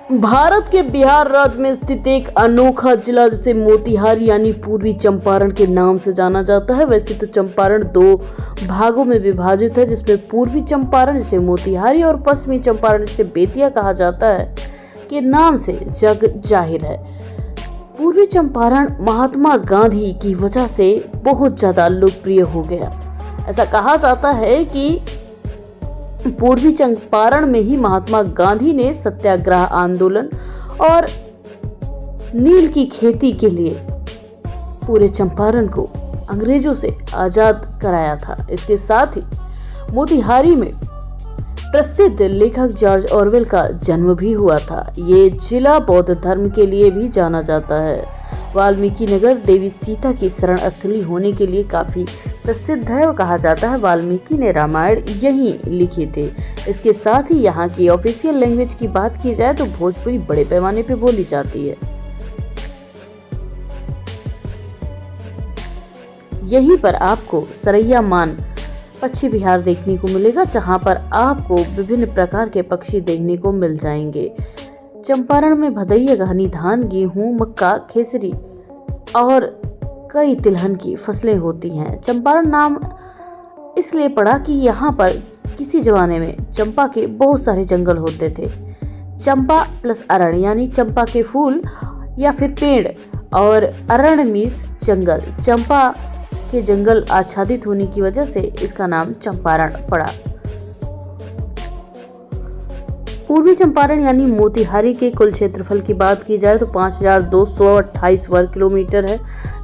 भारत के बिहार राज्य में स्थित एक अनोखा जिला जिसे मोतिहारी यानी पूर्वी चंपारण के नाम से जाना जाता है। वैसे तो चंपारण दो भागों में विभाजित है, जिसमें पूर्वी चंपारण जिसे मोतिहारी और पश्चिमी चंपारण जिसे बेतिया कहा जाता है के नाम से जग जाहिर है। पूर्वी चंपारण महात्मा गांधी की वजह से बहुत ज्यादा लोकप्रिय हो गया। ऐसा कहा जाता है कि पूर्वी चंपारण में ही महात्मा गांधी ने सत्याग्रह आंदोलन और नील की खेती के लिए पूरे चंपारण को अंग्रेजों से आजाद कराया था। इसके साथ ही मोतिहारी में प्रसिद्ध लेखक जॉर्ज ऑरवेल का जन्म भी हुआ था। ये जिला बौद्ध धर्म के लिए भी जाना जाता है। वाल्मीकि नगर देवी सीता की शरण स्थली होने के लिए काफी प्रसिद्ध है और कहा जाता है वाल्मीकि ने रामायण यहीं लिखे थे। इसके साथ ही यहाँ की ऑफिशियल लैंग्वेज की बात की जाए तो भोजपुरी बड़े पैमाने पे बोली जाती है। यहीं पर आपको सरैया मान पक्षी विहार देखने को मिलेगा, जहां पर आपको विभिन्न प्रकार के पक्षी देखने को मिल जाएंगे। चंपारण में भदैया घानी धान, गेहूं, मक्का, खेसरी और कई तिलहन की फसलें होती हैं। चंपारण नाम इसलिए पड़ा कि यहाँ पर किसी जमाने में चंपा के बहुत सारे जंगल होते थे। चंपा प्लस अरण यानी चंपा के फूल या फिर पेड़ और अरण मीस जंगल, चंपा के जंगल आच्छादित होने की वजह से इसका नाम चंपारण पड़ा। पूर्वी चंपारण यानी मोतिहारी के कुल क्षेत्रफल की बात की जाए तो 5228 वर्ग किलोमीटर है।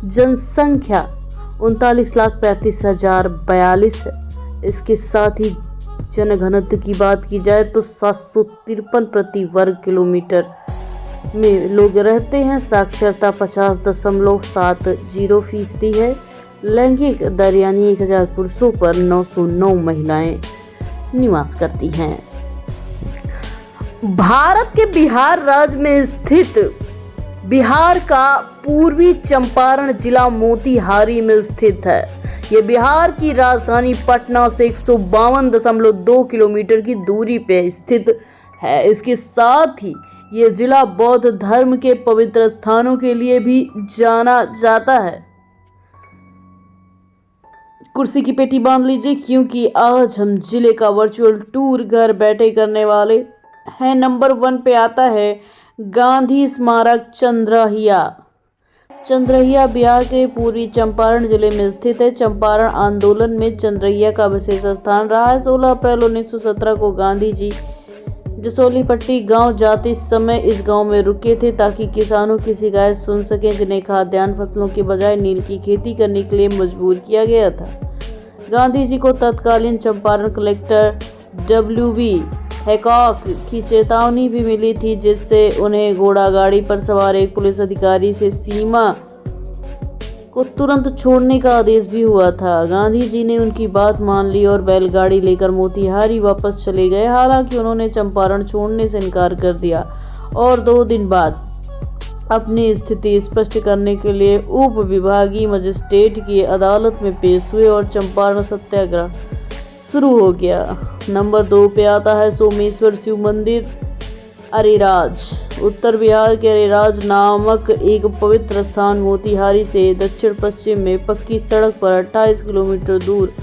जनसंख्या 39,35,042 है। इसके साथ ही जनघनत्व की बात की जाए तो 753 प्रति वर्ग किलोमीटर में लोग रहते हैं। साक्षरता 50.70% है। लैंगिक दर यानी 1000 पुरुषों पर 909 महिलाएं निवास करती हैं। भारत के बिहार राज्य में स्थित बिहार का पूर्वी चंपारण जिला मोतिहारी में स्थित है। ये बिहार की राजधानी पटना से 152.2 किलोमीटर की दूरी पे स्थित है। इसके साथ ही ये जिला बौद्ध धर्म के पवित्र स्थानों के लिए भी जाना जाता है। कुर्सी की पेटी बांध लीजिए, क्योंकि आज हम जिले का वर्चुअल टूर घर बैठे करने वाले हैं। नंबर 1 पे आता है गांधी स्मारक चंद्रहिया। चंद्रहिया बिहार के पूर्वी चंपारण जिले में स्थित है। चंपारण आंदोलन में चंद्रहिया का विशेष स्थान रहा है। 16 अप्रैल 1917 को गांधी जी जसोलीपट्टी गांव जाते समय इस गांव में रुके थे ताकि किसानों की शिकायत सुन सकें, जिन्हें खाद्यान्न फसलों के बजाय नील की खेती करने के लिए मजबूर किया गया था। गांधी जी को तत्कालीन चंपारण कलेक्टर WB हैकॉक की चेतावनी भी मिली थी, जिससे उन्हें घोड़ा गाड़ी पर सवार एक पुलिस अधिकारी से सीमा को तुरंत छोड़ने का आदेश भी हुआ था। गांधी जी ने उनकी बात मान ली और बैलगाड़ी लेकर मोतिहारी वापस चले गए। हालांकि उन्होंने चंपारण छोड़ने से इनकार कर दिया और 2 दिन बाद अपनी स्थिति स्पष्ट करने के लिए उप विभागीय मजिस्ट्रेट की अदालत में पेश हुए और चंपारण सत्याग्रह शुरू हो गया। नंबर 2 पे आता है सोमेश्वर शिव मंदिर अरेराज। उत्तर बिहार के अरेराज नामक एक पवित्र स्थान मोतिहारी से दक्षिण पश्चिम में पक्की सड़क पर 28 किलोमीटर दूर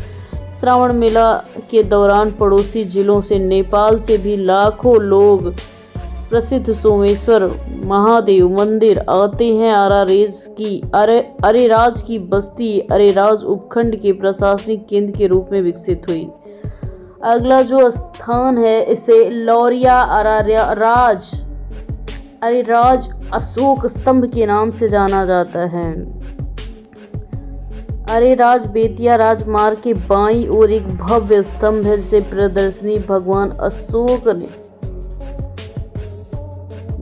श्रावण मेला के दौरान पड़ोसी जिलों से नेपाल से भी लाखों लोग प्रसिद्ध सोमेश्वर महादेव मंदिर आते हैं। अरेराज की बस्ती अरेराज उपखंड के प्रशासनिक केंद्र के रूप में विकसित हुई। अगला जो स्थान है इसे लौरिया अरेराज अशोक स्तंभ के नाम से जाना जाता है। अरेराज बेतिया राजमार्ग के बाईं ओर एक भव्य स्तंभ है, जिसे प्रदर्शनी भगवान अशोक ने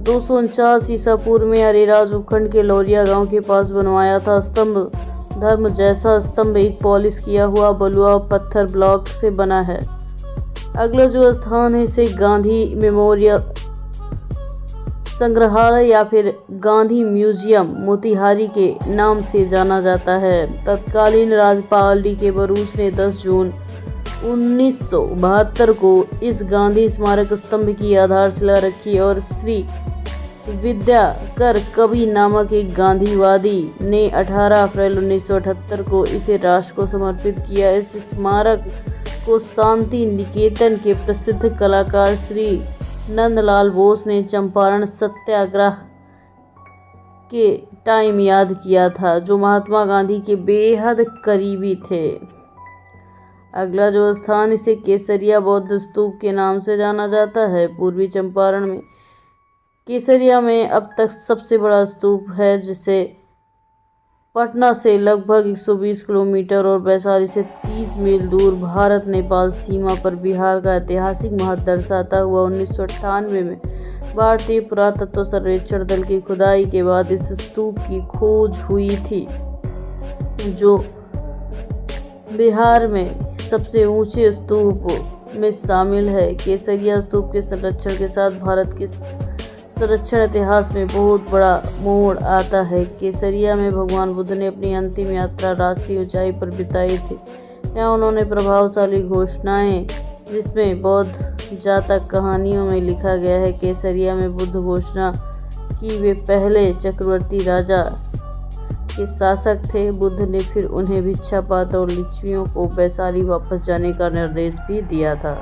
249 ईसा पूर्व में अरेराज उपखंड के लौरिया गांव के पास बनवाया था। स्तंभ धर्म जैसा स्तंभ एक पॉलिश किया हुआ बलुआ पत्थर ब्लॉक से बना है। अगला जो स्थान है इसे गांधी मेमोरियल संग्रहालय या फिर गांधी म्यूजियम मोतिहारी के नाम से जाना जाता है। तत्कालीन राज्यपाल D.K. बरूच ने 10 जून 1972 को इस गांधी स्मारक स्तंभ की आधारशिला रखी और श्री विद्याकर कवि नामक एक गांधीवादी ने 18 अप्रैल 1978 को इसे राष्ट्र को समर्पित किया। इस स्मारक को शांति निकेतन के प्रसिद्ध कलाकार श्री नंदलाल बोस ने चंपारण सत्याग्रह के टाइम याद किया था, जो महात्मा गांधी के बेहद करीबी थे। अगला जो स्थान, इसे केसरिया बौद्ध स्तूप के नाम से जाना जाता है। पूर्वी चंपारण में केसरिया में अब तक सबसे बड़ा स्तूप है, जिसे पटना से लगभग 120 किलोमीटर और वैशाली से 30 मील दूर भारत नेपाल सीमा पर बिहार का ऐतिहासिक महत्व दर्शाता हुआ 1998 में भारतीय पुरातत्व सर्वेक्षण दल की खुदाई के बाद इस स्तूप की खोज हुई थी, जो बिहार में सबसे ऊंचे स्तूप में शामिल है। केसरिया स्तूप के संरक्षण के साथ भारत के संरक्षण इतिहास में बहुत बड़ा मोड़ आता है। केसरिया में भगवान बुद्ध ने अपनी अंतिम यात्रा राष्ट्रीय ऊंचाई पर बिताई थी। यहाँ उन्होंने प्रभावशाली घोषणाएं, जिसमें बौद्ध जातक कहानियों में लिखा गया है। केसरिया में बुद्ध घोषणा कि वे पहले चक्रवर्ती राजा के शासक थे। बुद्ध ने फिर उन्हें भिक्षापात्र और लिच्छवियों को वैशाली वापस जाने का निर्देश भी दिया था।